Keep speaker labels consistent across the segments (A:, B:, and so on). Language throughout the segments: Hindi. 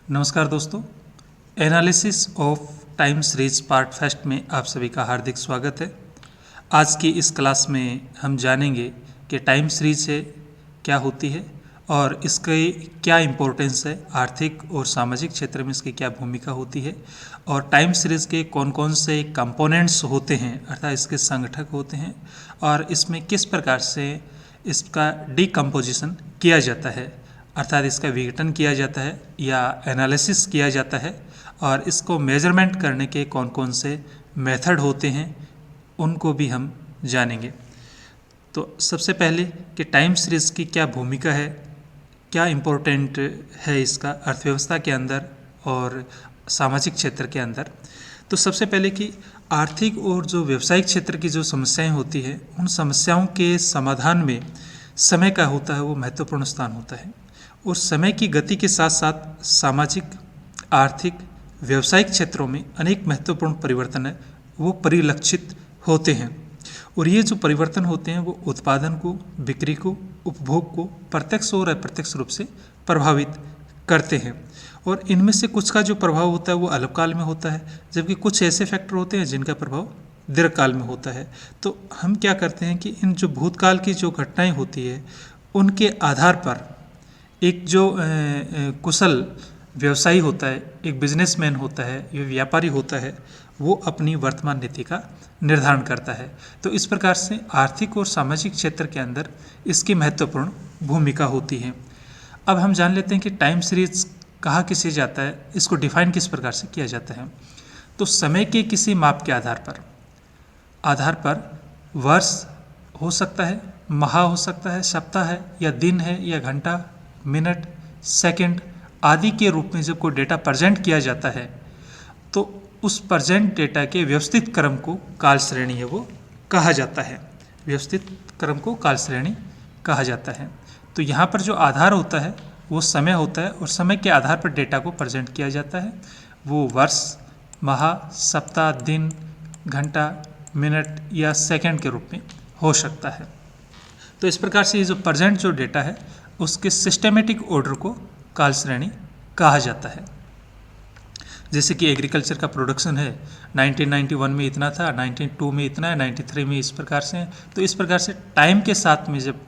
A: नमस्कार दोस्तों, analysis of time series part first में आप सभी का हार्दिक स्वागत है। आज की इस क्लास में हम जानेंगे कि टाइम सीरीज है क्या होती है और इसकी क्या इम्पोर्टेंस है, आर्थिक और सामाजिक क्षेत्र में इसकी क्या भूमिका होती है और टाइम सीरीज के कौन कौन से कंपोनेंट्स होते हैं अर्थात इसके संगठक होते हैं और इसमें किस प्रकार से इसका डीकम्पोजिशन किया जाता है अर्थात इसका विघटन किया जाता है या एनालिसिस किया जाता है और इसको मेजरमेंट करने के कौन कौन से मेथड होते हैं उनको भी हम जानेंगे। तो सबसे पहले कि टाइम सीरीज की क्या भूमिका है, क्या इम्पोर्टेंट है इसका अर्थव्यवस्था के अंदर और सामाजिक क्षेत्र के अंदर। तो सबसे पहले कि आर्थिक और जो व्यावसायिक क्षेत्र की जो समस्याएं होती है उन समस्याओं के समाधान में समय का होता है वो महत्वपूर्ण स्थान होता है और समय की गति के साथ साथ सामाजिक, आर्थिक, व्यावसायिक क्षेत्रों में अनेक महत्वपूर्ण परिवर्तन है वो परिलक्षित होते हैं और ये जो परिवर्तन होते हैं वो उत्पादन को, बिक्री को, उपभोग को प्रत्यक्ष और अप्रत्यक्ष रूप से प्रभावित करते हैं और इनमें से कुछ का जो प्रभाव होता है वो अल्पकाल में होता है जबकि कुछ ऐसे फैक्टर होते हैं जिनका प्रभाव दीर्घकाल में होता है। तो हम क्या करते हैं कि इन जो भूतकाल की जो घटनाएं होती है उनके आधार पर एक जो कुशल व्यवसायी होता है, एक बिजनेसमैन होता है, ये व्यापारी होता है, वो अपनी वर्तमान नीति का निर्धारण करता है। तो इस प्रकार से आर्थिक और सामाजिक क्षेत्र के अंदर इसकी महत्वपूर्ण भूमिका होती है। अब हम जान लेते हैं कि टाइम सीरीज कहा किसे जाता है, इसको डिफाइन किस प्रकार से किया जाता है। तो समय के किसी माप के आधार पर वर्ष हो सकता है, माह हो सकता है, सप्ताह है या दिन है या घंटा, मिनट, सेकंड आदि के रूप में जब कोई डेटा प्रेजेंट किया जाता है तो उस प्रेजेंट डेटा के व्यवस्थित क्रम को काल श्रेणी है वो कहा जाता है। व्यवस्थित क्रम को काल श्रेणी कहा जाता है। तो यहाँ पर जो आधार होता है वो समय होता है और समय के आधार पर डेटा को प्रेजेंट किया जाता है। वो वर्ष, माह, सप्ताह, दिन, घंटा, मिनट या सेकंड के रूप में हो सकता है। तो इस प्रकार से ये जो प्रेजेंट जो डेटा है उसके सिस्टेमेटिक ऑर्डर को काल श्रेणी कहा जाता है। जैसे कि एग्रीकल्चर का प्रोडक्शन है 1991 में इतना था, 92 में इतना है, 93 में इस प्रकार से है। तो इस प्रकार से टाइम के साथ में जब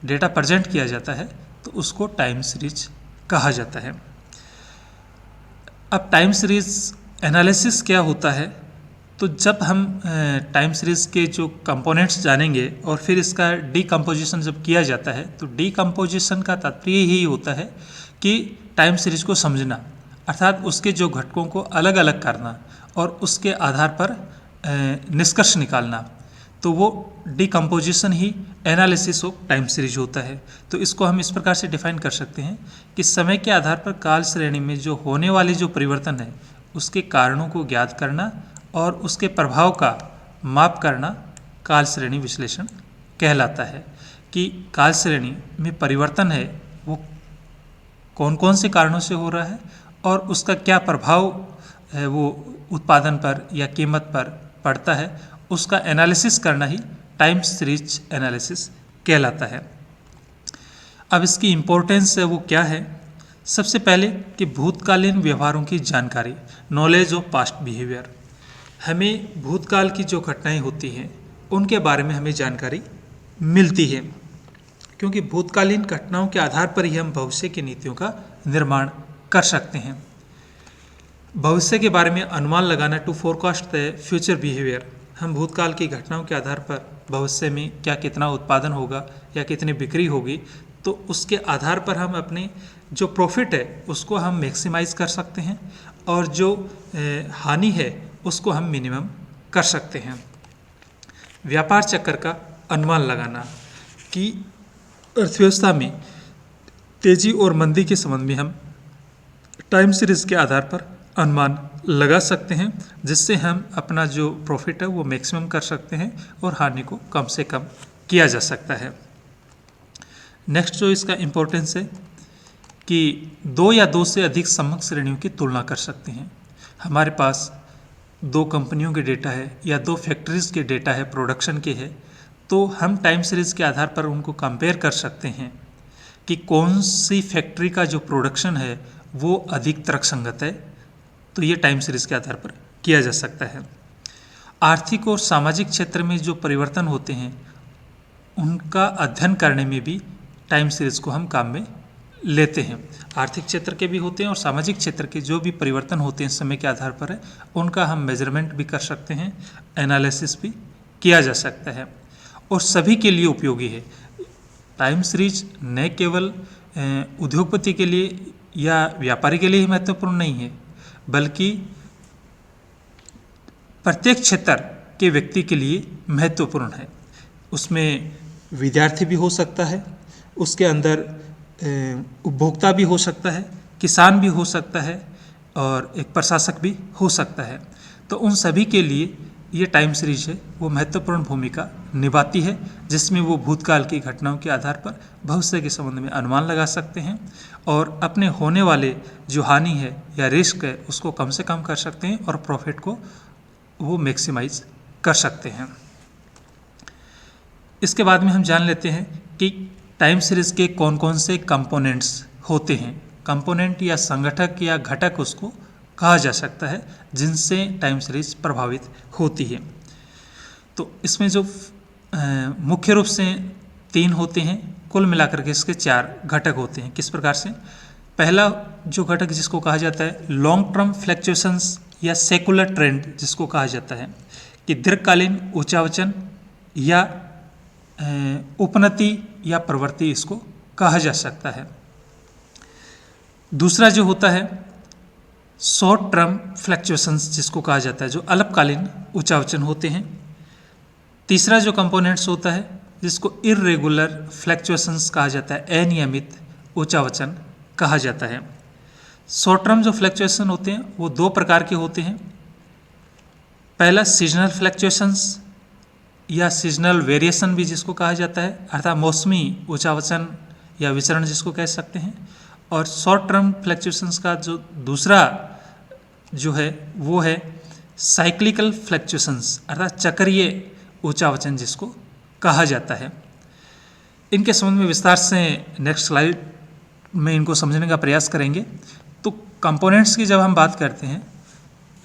A: डेटा प्रेजेंट किया जाता है तो उसको टाइम सीरीज कहा जाता है। अब टाइम सीरीज एनालिसिस क्या होता है, तो जब हम टाइम सीरीज के जो कंपोनेंट्स जानेंगे और फिर इसका डीकम्पोजिशन जब किया जाता है तो डीकम्पोजिशन का तात्पर्य यही होता है कि टाइम सीरीज को समझना अर्थात उसके जो घटकों को अलग अलग करना और उसके आधार पर निष्कर्ष निकालना। तो वो decomposition he analysis of time series होता है। तो इसको हम इस प्रकार से डिफाइन कर सकते हैं कि समय के आधार पर काल श्रेणी में जो होने वाले जो परिवर्तन है उसके कारणों को ज्ञात करना और उसके प्रभाव का माप करना काल श्रेणी विश्लेषण कहलाता है। कि काल श्रेणी में परिवर्तन है वो कौन कौन से कारणों से हो रहा है और उसका क्या प्रभाव है वो उत्पादन पर या कीमत पर पड़ता है, उसका एनालिसिस करना ही टाइम सीरीज एनालिसिस कहलाता है। अब इसकी इम्पोर्टेंस है वो क्या है। सबसे पहले कि भूतकालीन व्यवहारों की जानकारी, नॉलेज ऑफ पास्ट बिहेवियर। हमें भूतकाल की जो घटनाएं होती हैं उनके बारे में हमें जानकारी मिलती है क्योंकि भूतकालीन घटनाओं के आधार पर ही हम भविष्य की नीतियों का निर्माण कर सकते हैं। भविष्य के बारे में अनुमान लगाना, to forecast the future behaviour. हम भूतकाल की घटनाओं के आधार पर भविष्य में क्या कितना उत्पादन होगा या कितनी बिक्री होगी, तो उसके आधार पर हम अपने जो प्रॉफिट है उसको हम मैक्सिमाइज कर सकते हैं और जो हानि है उसको हम मिनिमम कर सकते हैं। व्यापार चक्र का अनुमान लगाना कि अर्थव्यवस्था में तेजी और मंदी के संबंध में हम टाइम सीरीज के आधार पर अनुमान लगा सकते हैं जिससे हम अपना जो प्रॉफिट है वो मैक्सिमम कर सकते हैं और हानि को कम से कम किया जा सकता है। नेक्स्ट जो इसका इम्पोर्टेंस है कि दो या दो से अधिक समग्र श्रेणियों की तुलना कर सकते हैं। हमारे पास दो कंपनियों के डेटा है या दो फैक्ट्रीज के डेटा है, प्रोडक्शन के है, तो हम टाइम सीरीज के आधार पर उनको कंपेयर कर सकते हैं कि कौन सी फैक्ट्री का जो प्रोडक्शन है वो अधिक तर्कसंगत है, तो ये टाइम सीरीज के आधार पर किया जा सकता है। आर्थिक और सामाजिक क्षेत्र में जो परिवर्तन होते हैं उनका अध्ययन करने में भी टाइम सीरीज को हम काम में लेते हैं। आर्थिक क्षेत्र के भी होते हैं और सामाजिक क्षेत्र के जो भी परिवर्तन होते हैं समय के आधार पर है, उनका हम मेजरमेंट भी कर सकते हैं, एनालिसिस भी किया जा सकता है और सभी के लिए उपयोगी है। टाइम सीरीज न केवल उद्योगपति के लिए या व्यापारी के लिए ही महत्वपूर्ण नहीं है, बल्कि प्रत्येक क्षेत्र के व्यक्ति के लिए महत्वपूर्ण है। उसमें विद्यार्थी भी हो सकता है, उसके अंदर उपभोक्ता भी हो सकता है, किसान भी हो सकता है और एक प्रशासक भी हो सकता है। तो उन सभी के लिए ये टाइम सीरीज है वो महत्वपूर्ण भूमिका निभाती है, जिसमें वो भूतकाल की घटनाओं के आधार पर भविष्य के संबंध में अनुमान लगा सकते हैं और अपने होने वाले जो हानि है या रिस्क है उसको कम से कम कर सकते हैं और प्रॉफिट को वो मैक्सिमाइज कर सकते हैं। इसके बाद में हम जान लेते हैं कि टाइम सीरीज के कौन कौन से कंपोनेंट्स होते हैं। कंपोनेंट या संगठक या घटक उसको कहा जा सकता है जिनसे टाइम सीरीज प्रभावित होती है। तो इसमें जो मुख्य रूप से 3 होते हैं, कुल मिलाकर के इसके 4 घटक होते हैं। किस प्रकार से? पहला जो घटक जिसको कहा जाता है लॉन्ग टर्म फ्लैक्चुएशंस या सेकुलर ट्रेंड जिसको कहा जाता है कि दीर्घकालीन उच्चावचन या उपनति या प्रवृत्ति इसको कहा जा सकता है। दूसरा जो होता है शॉर्ट टर्म फ्लैक्चुएशंस जिसको कहा जाता है, जो अल्पकालीन उच्चावचन होते हैं। तीसरा जो कंपोनेंट्स होता है जिसको इर्रेगुलर फ्लैक्चुएशंस कहा जाता है, अनियमित उच्चावचन कहा जाता है। शॉर्ट टर्म जो फ्लैक्चुएशन होते हैं वो 2 प्रकार के होते हैं। पहला सीजनल फ्लैक्चुएशंस या सीजनल वेरिएशन भी जिसको कहा जाता है, अर्थात मौसमी उच्चावचन या विचरण जिसको कह सकते हैं। और शॉर्ट टर्म फ्लैक्चुएशंस का जो दूसरा जो है वो है साइक्लिकल फ्लैक्चुएशंस, अर्थात चक्रीय उच्चावचन जिसको कहा जाता है। इनके संबंध में विस्तार से नेक्स्ट स्लाइड में इनको समझने का प्रयास करेंगे। तो कंपोनेंट्स की जब हम बात करते हैं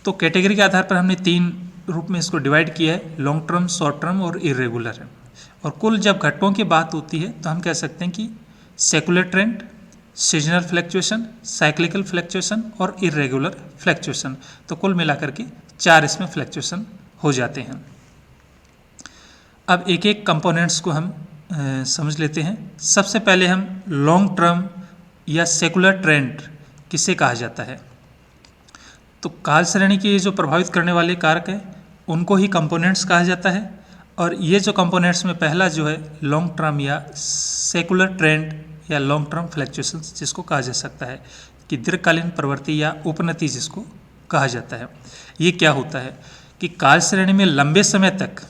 A: तो कैटेगरी के आधार पर हमने 3 रूप में इसको डिवाइड किया है, लॉन्ग टर्म, शॉर्ट टर्म और इरेगुलर है। और कुल जब घटकों की बात होती है तो हम कह सकते हैं कि secular trend, seasonal fluctuation, cyclical fluctuation और इरेगुलर फ्लैक्चुएशन। तो कुल मिलाकर के 4 इसमें फ्लैक्चुएशन हो जाते हैं। अब एक एक कंपोनेंट्स को हम समझ लेते हैं। सबसे पहले हम लॉन्ग टर्म या सेकुलर ट्रेंड किसे कहा जाता है। तो काल श्रेणी के जो प्रभावित करने वाले कारक हैं उनको ही कंपोनेंट्स कहा जाता है। और ये जो कंपोनेंट्स में पहला जो है लॉन्ग टर्म या सेकुलर ट्रेंड या लॉन्ग टर्म फ्लैक्चुएशंस जिसको कहा जा सकता है कि दीर्घकालीन प्रवृत्ति या उपनति जिसको कहा जाता है। ये क्या होता है कि काल श्रेणी में लंबे समय तक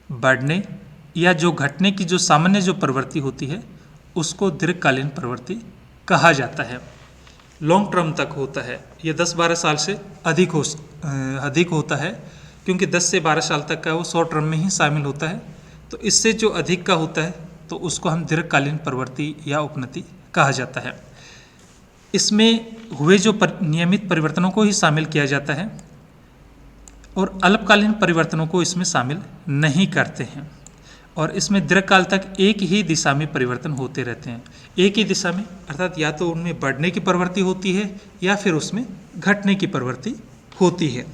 A: बढ़ने या जो घटने की जो सामान्य जो प्रवृत्ति होती है उसको दीर्घकालीन प्रवृत्ति कहा जाता है। लॉन्ग टर्म तक होता है, ये 10-12 साल से अधिक होता है, क्योंकि 10 से 12 साल तक का वो शॉर्ट टर्म में ही शामिल होता है। तो इससे जो अधिक का होता है तो उसको हम दीर्घकालीन प्रवृत्ति या उपनति कहा जाता है। इसमें हुए जो नियमित परिवर्तनों को ही शामिल किया जाता है और अल्पकालीन परिवर्तनों को इसमें शामिल नहीं करते हैं। और इसमें दीर्घकाल तक एक ही दिशा में परिवर्तन होते रहते हैं, एक ही दिशा में, अर्थात या तो उनमें बढ़ने की प्रवृत्ति होती है या फिर उसमें घटने की प्रवृत्ति होती है।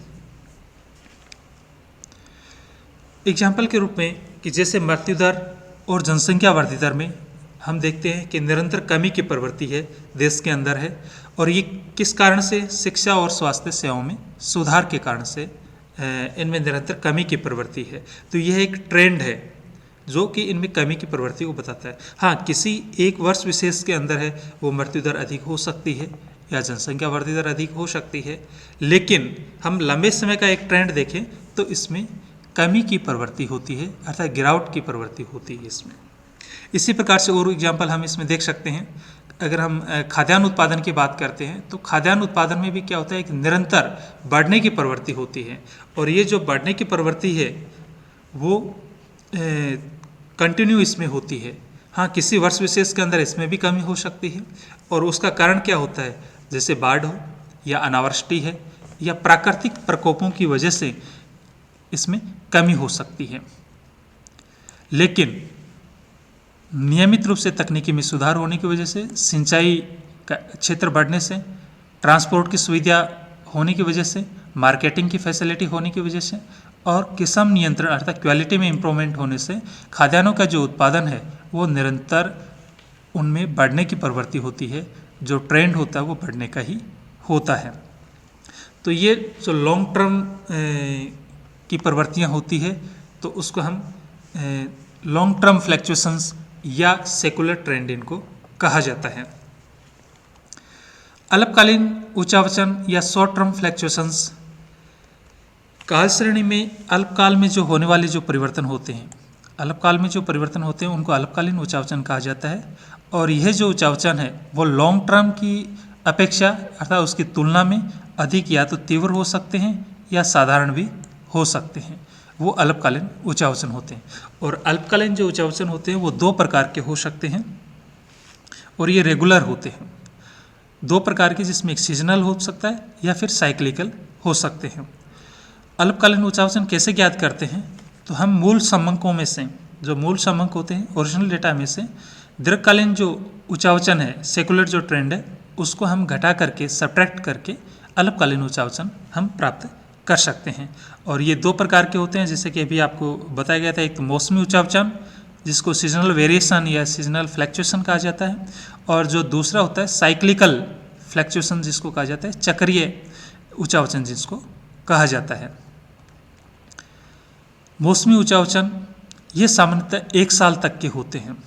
A: एग्जाम्पल के रूप में कि जैसे मृत्यु दर और जनसंख्या वृद्धि दर में हम देखते हैं कि निरंतर कमी की प्रवृत्ति है देश के अंदर है। और ये किस कारण से? शिक्षा और स्वास्थ्य सेवाओं में सुधार के कारण से इनमें निरंतर कमी की प्रवृत्ति है। तो यह एक ट्रेंड है जो कि इनमें कमी की प्रवृत्ति को बताता है। हाँ, किसी एक वर्ष विशेष के अंदर है वो मृत्यु दर अधिक हो सकती है या जनसंख्या वृद्धि दर अधिक हो सकती है, लेकिन हम लंबे समय का एक ट्रेंड देखें तो इसमें कमी की प्रवृत्ति होती है, अर्थात गिरावट की प्रवृत्ति होती है इसमें। इसी प्रकार से और एग्जाम्पल हम इसमें देख सकते हैं। अगर हम खाद्यान्न उत्पादन की बात करते हैं तो खाद्यान्न उत्पादन में भी क्या होता है कि निरंतर बढ़ने की प्रवृत्ति होती है। और ये जो बढ़ने की प्रवृत्ति है वो कंटिन्यू इसमें होती है। हाँ, किसी वर्ष विशेष के अंदर इसमें भी कमी हो सकती है। और उसका कारण क्या होता है? जैसे बाढ़ हो या अनावृष्टि है या प्राकृतिक प्रकोपों की वजह से इसमें कमी हो सकती है। लेकिन नियमित रूप से तकनीकी में सुधार होने की वजह से, सिंचाई का क्षेत्र बढ़ने से, ट्रांसपोर्ट की सुविधा होने की वजह से, मार्केटिंग की फैसिलिटी होने की वजह से और किस्म नियंत्रण अर्थात क्वालिटी में इम्प्रूवमेंट होने से खाद्यान्नों का जो उत्पादन है वो निरंतर उनमें बढ़ने की प्रवृत्ति होती है। जो ट्रेंड होता है वो बढ़ने का ही होता है। तो ये जो लॉन्ग टर्म की प्रवृत्तियाँ होती है तो उसको हम लॉन्ग टर्म फ्लैक्चुएशंस या सेकुलर ट्रेंड इनको कहा जाता है। अल्पकालीन उच्चावचन या शॉर्ट टर्म फ्लैक्चुएशंस काल श्रेणी में अल्पकाल में जो होने वाले जो परिवर्तन होते हैं, अल्पकाल में जो परिवर्तन होते हैं उनको अल्पकालीन उच्चावचन कहा जाता है। और यह जो उच्चावचन है वो लॉन्ग टर्म की अपेक्षा अर्थात उसकी तुलना में अधिक या तो तीव्र हो सकते हैं या साधारण भी हो सकते हैं, वो अल्पकालीन उच्चावचन होते हैं। और अल्पकालीन जो उच्चावचन होते हैं वो दो प्रकार के हो सकते हैं और ये रेगुलर होते हैं। दो प्रकार के, जिसमें एक सीजनल हो सकता है या फिर साइक्लिकल हो सकते हैं। अल्पकालीन उच्चावचन कैसे ज्ञात करते हैं? तो हम मूल समंकों में से, जो मूल समंक होते हैं ओरिजिनल डेटा में से दीर्घकालीन जो उच्चावचन है, सेकुलर जो ट्रेंड है, उसको हम घटा करके सब्ट्रैक्ट करके अल्पकालीन उच्चावचन हम प्राप्त कर सकते हैं। और ये दो प्रकार के होते हैं, जैसे कि अभी आपको बताया गया था। एक तो मौसमी उच्चावचन जिसको सीजनल वेरिएशन या सीजनल फ्लैक्चुएशन कहा जाता है, और जो दूसरा होता है साइक्लिकल फ्लैक्चुएशन जिसको कहा जाता है, चक्रीय उच्चावचन जिसको कहा जाता है। मौसमी उच्चावचन ये सामान्यतः 1 साल तक के होते हैं,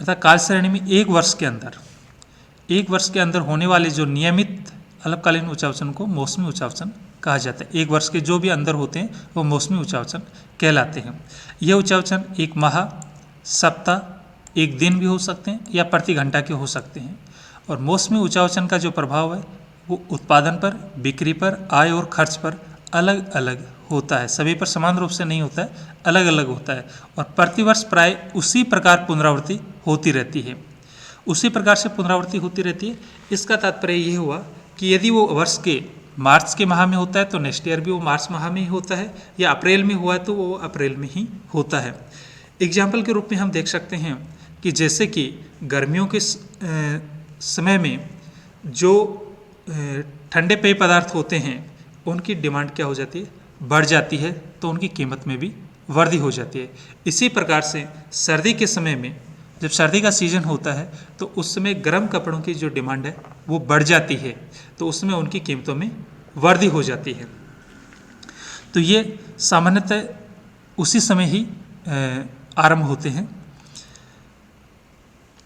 A: अर्थात काल श्रेणी में 1 वर्ष के अंदर होने वाले जो नियमित अल्पकालीन उच्चावचन को मौसमी उच्चावचन कहा जाता है। 1 वर्ष के जो भी अंदर होते हैं वो मौसमी उच्चावचन कहलाते हैं। यह उच्चावचन 1 माह, सप्ताह, 1 दिन भी हो सकते हैं या प्रति घंटा के हो सकते हैं। और मौसमी उच्चावचन का जो प्रभाव है वो उत्पादन पर, बिक्री पर, आय और खर्च पर अलग अलग होता है। सभी पर समान रूप से नहीं होता है, अलग अलग होता है। और प्रतिवर्ष प्राय उसी प्रकार पुनरावृत्ति होती रहती है, उसी प्रकार से पुनरावृत्ति होती रहती है। इसका तात्पर्य ये हुआ कि यदि वो वर्ष के मार्च के माह में होता है तो नेक्स्ट ईयर भी वो मार्च माह में ही होता है, या अप्रैल में हुआ है तो वो अप्रैल में ही होता है। एग्जाम्पल के रूप में हम देख सकते हैं कि जैसे कि गर्मियों के समय में जो ठंडे पेय पदार्थ होते हैं उनकी डिमांड क्या हो जाती है, बढ़ जाती है, तो उनकी कीमत में भी वृद्धि हो जाती है। इसी प्रकार से सर्दी के समय में, जब सर्दी का सीजन होता है तो उस समय गर्म कपड़ों की जो डिमांड है वो बढ़ जाती है, तो उसमें उनकी कीमतों में वृद्धि हो जाती है। तो ये सामान्यतः उसी समय ही आरंभ होते हैं।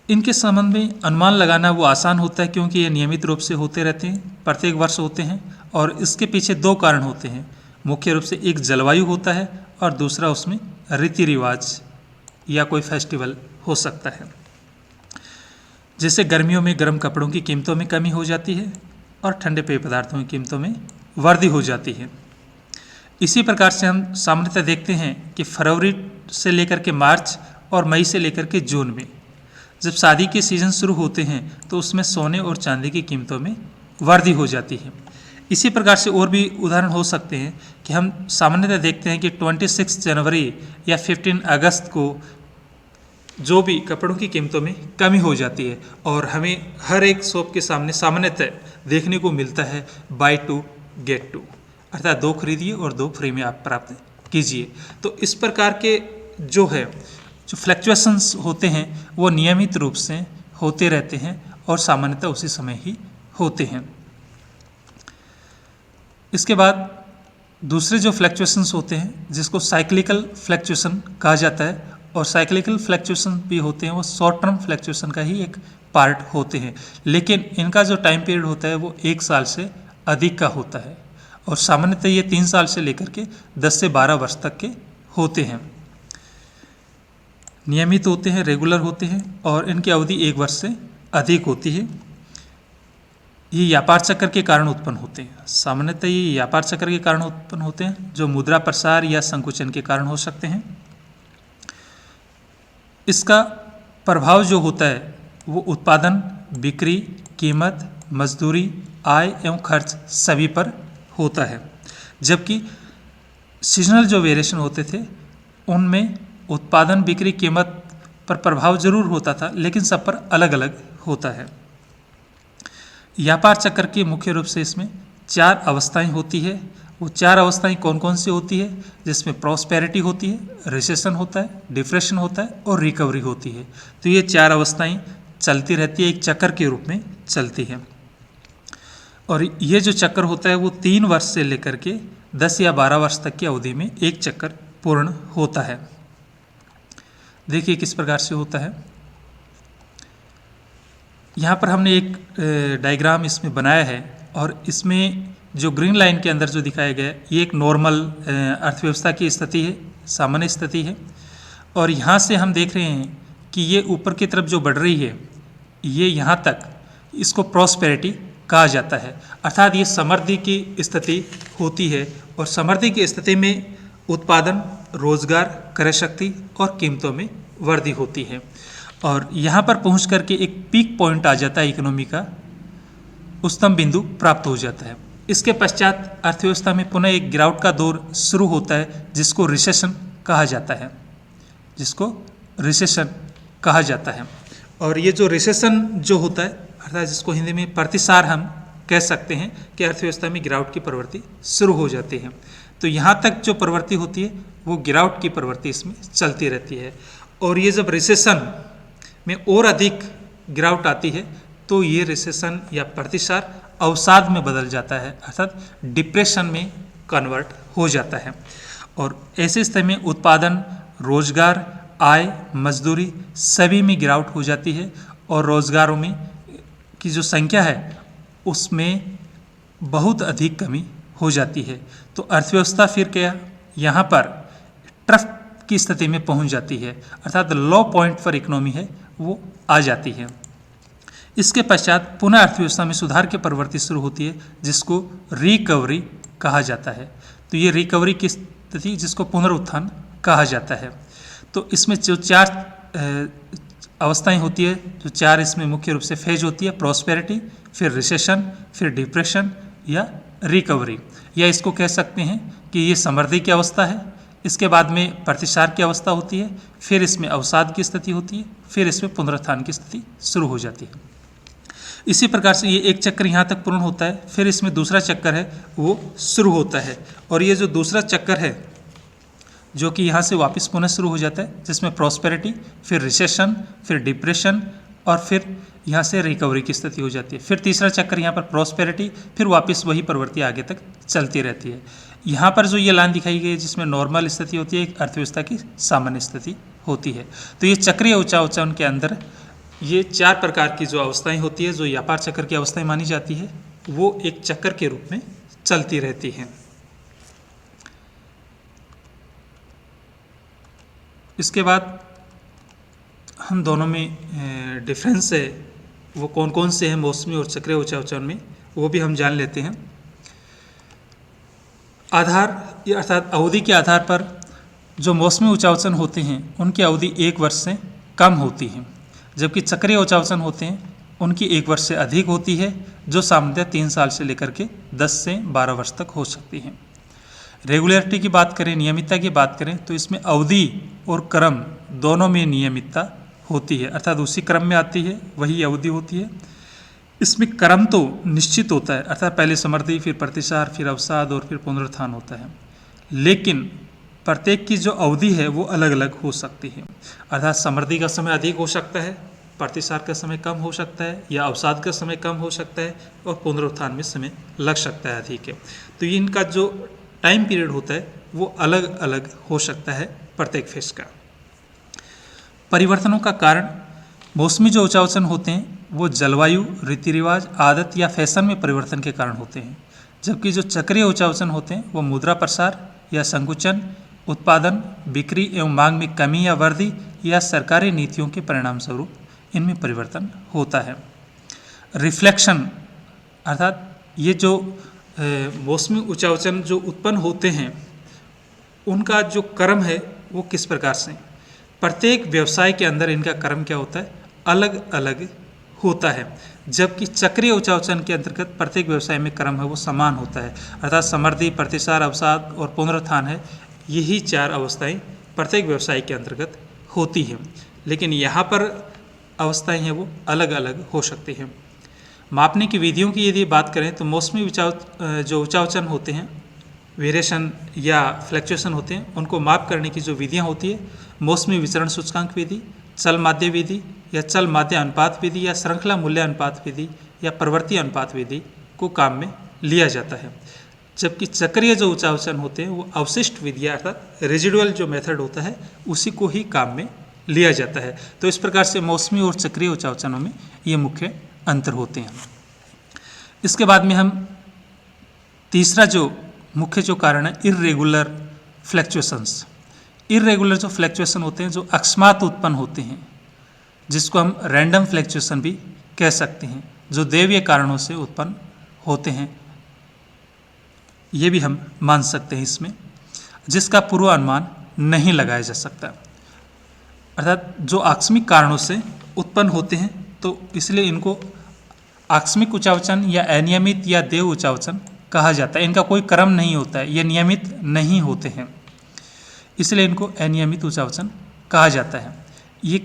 A: इनके संबंध में अनुमान लगाना वो आसान होता है क्योंकि ये नियमित रूप से होते रहते हैं, प्रत्येक वर्ष होते हैं। और इसके पीछे 2 कारण होते हैं। मुख्य रूप से एक जलवायु होता है और दूसरा उसमें रीति रिवाज या कोई फेस्टिवल हो सकता है। जैसे गर्मियों में गर्म कपड़ों की कीमतों में कमी हो जाती है और ठंडे पेय पदार्थों की कीमतों में वृद्धि हो जाती है। इसी प्रकार से हम सामान्यतः देखते हैं कि फरवरी से लेकर के मार्च और मई से लेकर के जून में जब शादी के सीज़न शुरू होते हैं तो उसमें सोने और चांदी की कीमतों में वृद्धि हो जाती है। इसी प्रकार से और भी उदाहरण हो सकते हैं कि हम सामान्यतः देखते हैं कि 26 जनवरी या 15 अगस्त को जो भी कपड़ों की कीमतों में कमी हो जाती है और हमें हर एक शॉप के सामने सामान्यतः देखने को मिलता है बाय 2 गेट 2, अर्थात 2 खरीदिए और 2 फ्री में आप प्राप्त कीजिए। तो इस प्रकार के जो फ्लैक्चुएशंस होते हैं वो नियमित रूप से होते रहते हैं और सामान्यतः उसी समय ही होते हैं। इसके बाद दूसरे जो फ्लैक्चुएशंस होते हैं जिसको साइक्लिकल फ्लैक्चुएशन कहा जाता है, और साइक्लिकल फ्लैक्चुएशन भी होते हैं वो शॉर्ट टर्म फ्लैक्चुएशन का ही एक पार्ट होते हैं, लेकिन इनका जो टाइम पीरियड होता है वो 1 साल से अधिक का होता है और सामान्यतः ये 3 साल से लेकर के 10 से 12 वर्ष तक के होते हैं। नियमित होते हैं, रेगुलर होते हैं और इनकी अवधि 1 वर्ष से अधिक होती है। ये व्यापार चक्र के कारण उत्पन्न होते हैं। सामान्यतः ये व्यापार चक्र के कारण उत्पन्न होते हैं जो मुद्रा प्रसार या संकुचन के कारण हो सकते हैं। इसका प्रभाव जो होता है वो उत्पादन, बिक्री, कीमत, मजदूरी, आय एवं खर्च सभी पर होता है। जबकि सीजनल जो वेरिएशन होते थे उनमें उत्पादन, बिक्री, कीमत पर प्रभाव जरूर होता था, लेकिन सब पर अलग अलग होता है। व्यापार चक्र की मुख्य रूप से इसमें 4 अवस्थाएं होती है। वो 4 अवस्थाएं कौन कौन सी होती है? जिसमें प्रॉस्पेरिटी होती है, रिसेशन होता है, डिप्रेशन होता है और रिकवरी होती है। तो ये 4 अवस्थाएं चलती रहती है, एक चक्र के रूप में चलती है। और ये जो चक्र होता है वो 3 वर्ष से लेकर के 10 या 12 वर्ष तक की अवधि में एक चक्कर पूर्ण होता है। देखिए किस प्रकार से होता है। यहाँ पर हमने एक डायग्राम इसमें बनाया है और इसमें जो ग्रीन लाइन के अंदर जो दिखाया गया है ये एक नॉर्मल अर्थव्यवस्था की स्थिति है, सामान्य स्थिति है। और यहाँ से हम देख रहे हैं कि ये ऊपर की तरफ जो बढ़ रही है ये यहाँ तक, इसको प्रॉस्पेरिटी कहा जाता है। अर्थात ये समृद्धि की स्थिति होती है और समृद्धि की स्थिति में उत्पादन, रोजगार, क्रय शक्ति और कीमतों में वृद्धि होती है। और यहाँ पर पहुँच करके एक पीक पॉइंट आ जाता है, इकोनॉमी का उच्चतम बिंदु प्राप्त हो जाता है। इसके पश्चात अर्थव्यवस्था में पुनः एक गिरावट का दौर शुरू होता है जिसको रिसेशन कहा जाता है, और ये जो रिसेशन जो होता है अर्थात जिसको हिंदी में प्रतिसार हम कह सकते हैं कि अर्थव्यवस्था में गिरावट की प्रवृत्ति शुरू हो जाती है। तो यहाँ तक जो प्रवृत्ति होती है वो गिरावट की प्रवृत्ति इसमें चलती रहती है। और ये जब रिसेशन में और अधिक गिरावट आती है तो ये रिसेशन या प्रतिसार अवसाद में बदल जाता है, अर्थात डिप्रेशन में कन्वर्ट हो जाता है। और ऐसे स्थिति में उत्पादन, रोजगार, आय, मजदूरी सभी में गिरावट हो जाती है और रोजगारों में की जो संख्या है उसमें बहुत अधिक कमी हो जाती है। तो अर्थव्यवस्था फिर क्या यहाँ पर ट्रफ की स्थिति में पहुँच जाती है, अर्थात लो पॉइंट पर इकोनॉमी है वो आ जाती है। इसके पश्चात पुनः अर्थव्यवस्था में सुधार की प्रवृत्ति शुरू होती है जिसको रिकवरी कहा जाता है। तो ये रिकवरी की स्थिति जिसको पुनरुत्थान कहा जाता है। तो इसमें जो 4 अवस्थाएं होती है, जो 4 इसमें मुख्य रूप से फेज होती है, प्रॉस्पेरिटी, फिर रिसेशन, फिर डिप्रेशन या रिकवरी, या इसको कह सकते हैं कि ये समृद्धि की अवस्था है। इसके बाद में प्रतिसार की अवस्था होती है, फिर इसमें अवसाद की स्थिति होती है, फिर इसमें पुनरुत्थान की स्थिति शुरू हो जाती है। इसी प्रकार से ये एक चक्र यहाँ तक पूर्ण होता है, फिर इसमें दूसरा चक्कर है वो शुरू होता है। और ये जो दूसरा चक्कर है जो कि यहाँ से वापस पुनः शुरू हो जाता है, जिसमें प्रॉस्पेरिटी, फिर रिसेशन, फिर डिप्रेशन और फिर यहाँ से रिकवरी की स्थिति हो जाती है। फिर तीसरा चक्कर यहाँ पर प्रॉस्पेरिटी, फिर वापस वही प्रवृत्ति आगे तक चलती रहती है। यहाँ पर जो ये लाइन दिखाई गई है जिसमें नॉर्मल स्थिति होती है, एक अर्थव्यवस्था की सामान्य स्थिति होती है। तो ये चक्रीय उच्चावचन के अंदर ये 4 प्रकार की जो अवस्थाएं होती है, जो व्यापार चक्र की अवस्थाएं मानी जाती है, वो एक चक्र के रूप में चलती रहती हैं। इसके बाद हम दोनों में डिफरेंस है वो कौन कौन से हैं मौसमी और चक्रीय उच्चावचन में, वो भी हम जान लेते हैं। आधार अर्थात अवधि के आधार पर जो मौसमी उच्चावचन होते हैं उनकी अवधि 1 वर्ष से कम होती है, जबकि चक्रीय उच्चावचन होते हैं उनकी 1 वर्ष से अधिक होती है, जो सामान्यतः 3 साल से लेकर के 10 से 12 वर्ष तक हो सकती है। रेगुलरिटी की बात करें, नियमितता की बात करें, तो इसमें अवधि और क्रम दोनों में नियमितता होती है, अर्थात उसी क्रम में आती है वही अवधि होती है। इसमें क्रम तो निश्चित होता है, अर्थात पहले समृद्धि, फिर प्रतिसार, फिर अवसाद और फिर पुनरुत्थान होता है, लेकिन प्रत्येक की जो अवधि है वो अलग अलग हो सकती है। अर्थात समृद्धि का समय अधिक हो सकता है, प्रतिसार का समय कम हो सकता है, या अवसाद का समय कम हो सकता है, और पुनरुत्थान में समय लग सकता है अधिक है। तो इनका जो टाइम पीरियड होता है वो अलग अलग हो सकता है प्रत्येक फेज का। परिवर्तनों का कारण मौसमी जो उच्चावचन होते हैं वो जलवायु, रीति रिवाज, आदत या फैशन में परिवर्तन के कारण होते हैं, जबकि जो चक्रीय उच्चावचन होते हैं वो मुद्रा प्रसार या संकुचन, उत्पादन, बिक्री एवं मांग में कमी या वृद्धि या सरकारी नीतियों के परिणाम स्वरूप इनमें परिवर्तन होता है। रिफ्लेक्शन अर्थात ये जो मौसमी उच्चावचन जो उत्पन्न होते हैं उनका जो क्रम है वो किस प्रकार से, प्रत्येक व्यवसाय के अंदर इनका क्रम क्या होता है, अलग अलग होता है। जबकि चक्रीय उचावचन के अंतर्गत प्रत्येक व्यवसाय में क्रम है वो समान होता है, अर्थात समृद्धि, प्रतिसार, अवसाद और पुनरुत्थान है, यही 4 अवस्थाएं प्रत्येक व्यवसाय के अंतर्गत होती हैं। लेकिन यहाँ पर अवस्थाएं हैं वो अलग अलग हो सकती हैं। मापने की विधियों की यदि बात करें तो मौसमी जो उचावचन होते हैं, वेरिएशन या फ्लैक्चुएशन होते हैं, उनको माप करने की जो विधियाँ होती है, मौसमी विचरण सूचकांक विधि, चल माध्य विधि या चल माध्य अनुपात विधि या श्रृंखला मूल्य अनुपात विधि या प्रवृत्ति अनुपात विधि को काम में लिया जाता है। जबकि चक्रीय जो उचावचन होते हैं वो अवशिष्ट विधि अर्थात रेजिडुअल जो मेथड होता है उसी को ही काम में लिया जाता है। तो इस प्रकार से मौसमी और चक्रीय उचावचनों में ये मुख्य अंतर होते हैं। इसके बाद में हम तीसरा जो मुख्य जो कारण है इर्रेगुलर फ्लैक्चुएशंस। इर्रेगुलर जो फ्लैक्चुएशन होते हैं जो अकस्मात उत्पन्न होते हैं, जिसको हम रैंडम फ्लैक्चुएशन भी कह सकते हैं, जो दैवीय कारणों से उत्पन्न होते हैं, ये भी हम मान सकते हैं इसमें, जिसका पूर्वानुमान नहीं लगाया जा सकता। अर्थात जो आकस्मिक कारणों से उत्पन्न होते हैं तो इसलिए इनको आकस्मिक उचावचन या अनियमित या देव उचावचन कहा जाता है। इनका कोई क्रम नहीं होता है, ये नियमित नहीं होते हैं, इसलिए इनको अनियमित उचावचन कहा जाता है। ये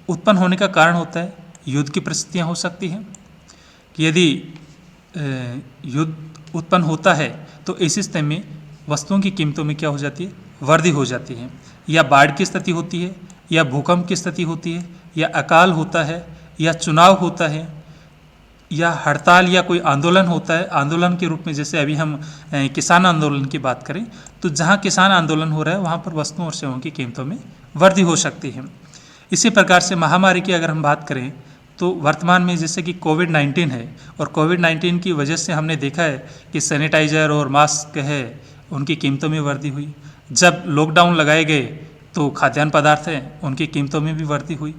A: उत्पन्न होने का कारण होता है युद्ध की परिस्थितियाँ हो सकती हैं कि यदि युद्ध उत्पन्न होता है तो ऐसी स्थिति में वस्तुओं की कीमतों में क्या हो जाती है, वृद्धि हो जाती है, या बाढ़ की स्थिति होती है, या भूकंप की स्थिति होती है, या अकाल होता है, या चुनाव होता है, या हड़ताल या कोई आंदोलन होता है। आंदोलन के रूप में जैसे अभी हम किसान आंदोलन की बात करें तो जहाँ किसान आंदोलन हो रहा है वहाँ पर वस्तुओं और सेवाओं की कीमतों में वृद्धि हो सकती है। इसी प्रकार से महामारी की अगर हम बात करें तो वर्तमान में जैसे कि कोविड-19 है, और कोविड-19 की वजह से हमने देखा है कि सैनिटाइज़र और मास्क है उनकी कीमतों में वृद्धि हुई। जब लॉकडाउन लगाए गए तो खाद्यान्न पदार्थ हैं उनकी कीमतों में भी वृद्धि हुई।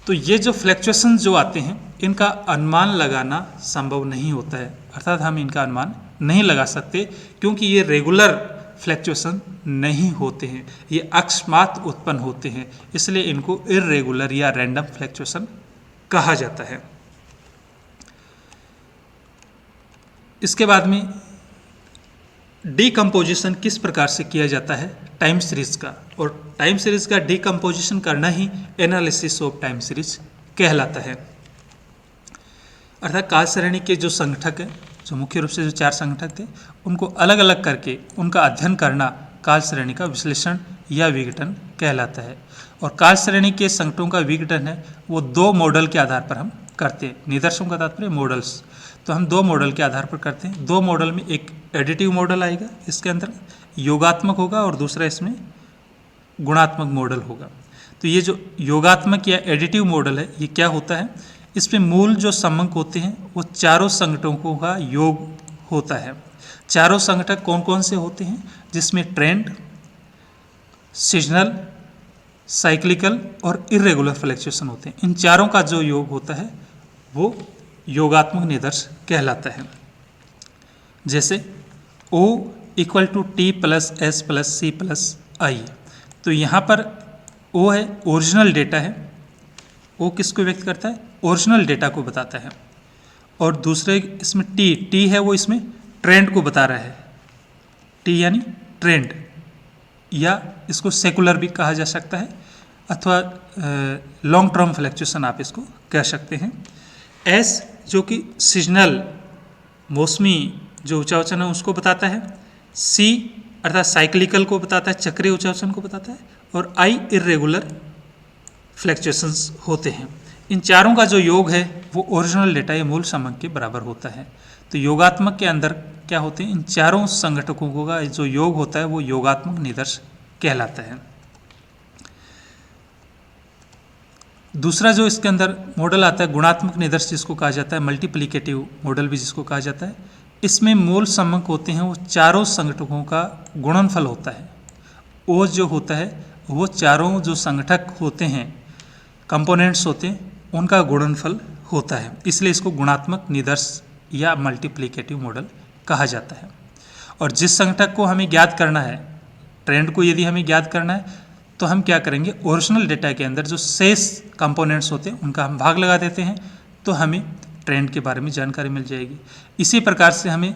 A: तो ये जो फ्लैक्चुएशन जो आते हैं इनका अनुमान लगाना संभव नहीं होता है, अर्थात हम इनका अनुमान नहीं लगा सकते क्योंकि ये रेगुलर फ्लैक्चुएशन नहीं होते हैं, ये अकस्मात उत्पन्न होते हैं, इसलिए इनको इर्रेगुलर या रैंडम फ्लैक्चुएशन कहा जाता है। इसके बाद में डीकम्पोजिशन किस प्रकार से किया जाता है टाइम सीरीज का, और टाइम सीरीज का डीकम्पोजिशन करना ही एनालिसिस ऑफ टाइम सीरीज कहलाता है। अर्थात काल श्रेणी के जो संगठक हैं, जो मुख्य रूप से जो 4 संगठक थे, उनको अलग अलग करके उनका अध्ययन करना काल श्रेणी का विश्लेषण या विघटन कहलाता है। और काल श्रेणी के संगठनों का विघटन है वो 2 मॉडल के आधार पर हम करते हैं। निदर्शनों का तात्पर्य मॉडल्स, तो हम 2 मॉडल के आधार पर करते हैं। 2 मॉडल में एक एडिटिव मॉडल आएगा, इसके अंदर योगात्मक होगा, और दूसरा इसमें गुणात्मक मॉडल होगा। तो ये जो योगात्मक या एडिटिव मॉडल है ये क्या होता है, इसमें मूल जो समंक होते हैं वो चारों संगठकों का योग होता है। चारों संगठक कौन कौन से होते हैं, जिसमें ट्रेंड, सीजनल, साइक्लिकल और इर्रेगुलर फ्लैक्चुएशन होते हैं। इन चारों का जो योग होता है वो योगात्मक निदर्श कहलाता है। जैसे O = T + S + C + I, तो यहाँ पर O है ओरिजिनल डेटा है, O किसको व्यक्त करता है, ओरिजिनल डेटा को बताता है, और दूसरे इसमें T है वो इसमें ट्रेंड को बता रहा है, T यानी ट्रेंड, या इसको सेकुलर भी कहा जा सकता है अथवा लॉन्ग टर्म फ्लैक्चुएशन आप इसको कह सकते हैं। S जो कि सीजनल मौसमी जो उचावचन है उसको बताता है, C अर्थात साइक्लिकल को बताता है, चक्रीय उचावचन को बताता है, और I इर्रेगुलर फ्लैक्चुएशंस होते हैं। इन चारों का जो योग है वो ओरिजिनल डेटा या मूल समंक के बराबर होता है। तो योगात्मक के अंदर क्या होते हैं, इन चारों संगठकों का जो योग होता है वो योगात्मक निदर्श कहलाता है। दूसरा जो इसके अंदर मॉडल आता है गुणात्मक निदर्श, जिसको कहा जाता है मल्टीप्लिकेटिव मॉडल भी जिसको कहा जाता है। इसमें मूल समंक होते हैं वो चारों संगठकों का गुणनफल होता है। ओ जो होता है वो चारों जो संगठक होते हैं, कंपोनेंट्स होते हैं, उनका गुणनफल होता है, इसलिए इसको गुणात्मक निदर्श या मल्टीप्लिकेटिव मॉडल कहा जाता है। और जिस संगठक को हमें ज्ञात करना है, ट्रेंड को यदि हमें ज्ञात करना है तो हम क्या करेंगे, ओरिजिनल डेटा के अंदर जो शेष कंपोनेंट्स होते हैं उनका हम भाग लगा देते हैं, तो हमें ट्रेंड के बारे में जानकारी मिल जाएगी। इसी प्रकार से हमें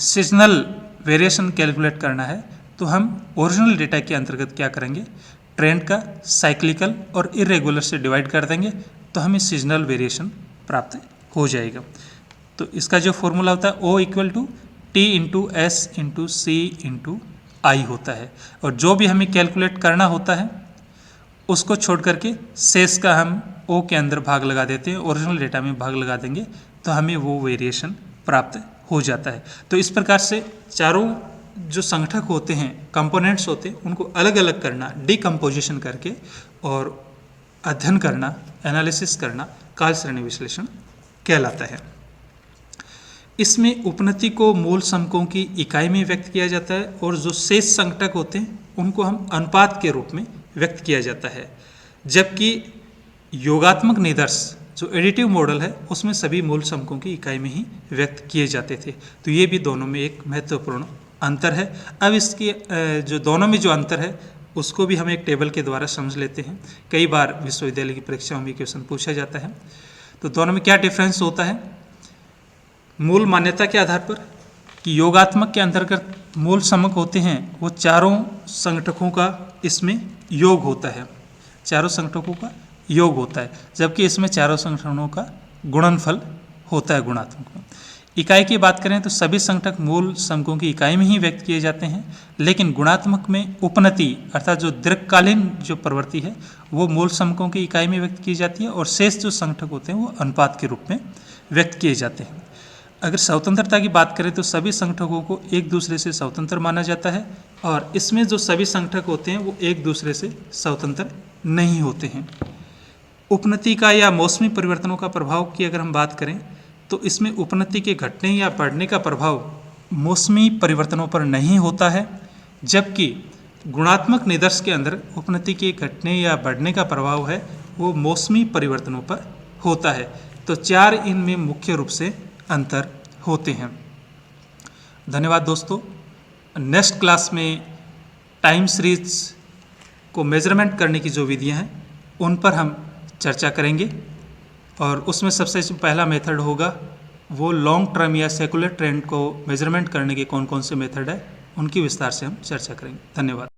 A: सीजनल वेरिएशन कैलकुलेट करना है तो हम ओरिजिनल डेटा के अंतर्गत क्या करेंगे, ट्रेंड का साइक्लिकल और इरेगुलर से डिवाइड कर देंगे तो हमें सीजनल वेरिएशन प्राप्त हो जाएगा। तो इसका जो फॉर्मूला होता है O equal to T into S into C into I होता है, और जो भी हमें कैलकुलेट करना होता है उसको छोड़ करके शेष का हम O के अंदर भाग लगा देते हैं, ओरिजिनल डेटा में भाग लगा देंगे तो हमें वो वेरिएशन प्राप्त हो जाता है। तो इस प्रकार से चारों जो संगठक होते हैं, कंपोनेंट्स होते हैं, उनको अलग अलग करना, डिकम्पोजिशन करके और अध्ययन करना, एनालिसिस करना काल श्रेणी विश्लेषण कहलाता है। इसमें उपनति को मूल समकों की इकाई में व्यक्त किया जाता है और जो शेष संगठक होते हैं उनको हम अनुपात के रूप में व्यक्त किया जाता है, जबकि योगात्मक निदर्श जो एडिटिव मॉडल है उसमें सभी मूल समकों की इकाई में ही व्यक्त किए जाते थे। तो ये भी दोनों में एक महत्वपूर्ण अंतर है। अब इसके जो दोनों में जो अंतर है उसको भी हम एक टेबल के द्वारा समझ लेते हैं। कई बार विश्वविद्यालय की परीक्षाओं में क्वेश्चन पूछा जाता है। तो दोनों में क्या डिफरेंस होता है, मूल मान्यता के आधार पर कि योगात्मक के अंतर्गत मूल समक होते हैं वो चारों संगठकों का इसमें योग होता है, चारों संगठकों का योग होता है, जबकि इसमें चारों संगठनों का गुणनफल होता है गुणात्मक में। इकाई की बात करें तो सभी संगठक मूल समकों की इकाई में ही व्यक्त किए जाते हैं, लेकिन गुणात्मक में उपनति अर्थात जो दीर्घकालीन जो प्रवृत्ति है वो मूल समकों की इकाई में व्यक्त की जाती है और शेष जो संगठक होते हैं वो अनुपात के रूप में व्यक्त किए जाते हैं। अगर स्वतंत्रता की बात करें तो सभी संगठकों को एक दूसरे से स्वतंत्र माना जाता है और इसमें जो सभी संगठक होते हैं वो एक दूसरे से स्वतंत्र नहीं होते हैं। उपनति का या मौसमी परिवर्तनों का प्रभाव की अगर हम बात करें तो इसमें उपनति के घटने या बढ़ने का प्रभाव मौसमी परिवर्तनों पर नहीं होता है, जबकि गुणात्मक निदर्श के अंदर उपनति के घटने या बढ़ने का प्रभाव है वो मौसमी परिवर्तनों पर होता है। तो चार इनमें मुख्य रूप से अंतर होते हैं। धन्यवाद दोस्तों। नेक्स्ट क्लास में टाइम सीरीज को मेजरमेंट करने की जो विधियां हैं उन पर हम चर्चा करेंगे और उसमें सबसे पहला मेथड होगा वो लॉन्ग टर्म या सेकुलर ट्रेंड को मेजरमेंट करने के कौन कौन से मेथड है उनकी विस्तार से हम चर्चा करेंगे। धन्यवाद।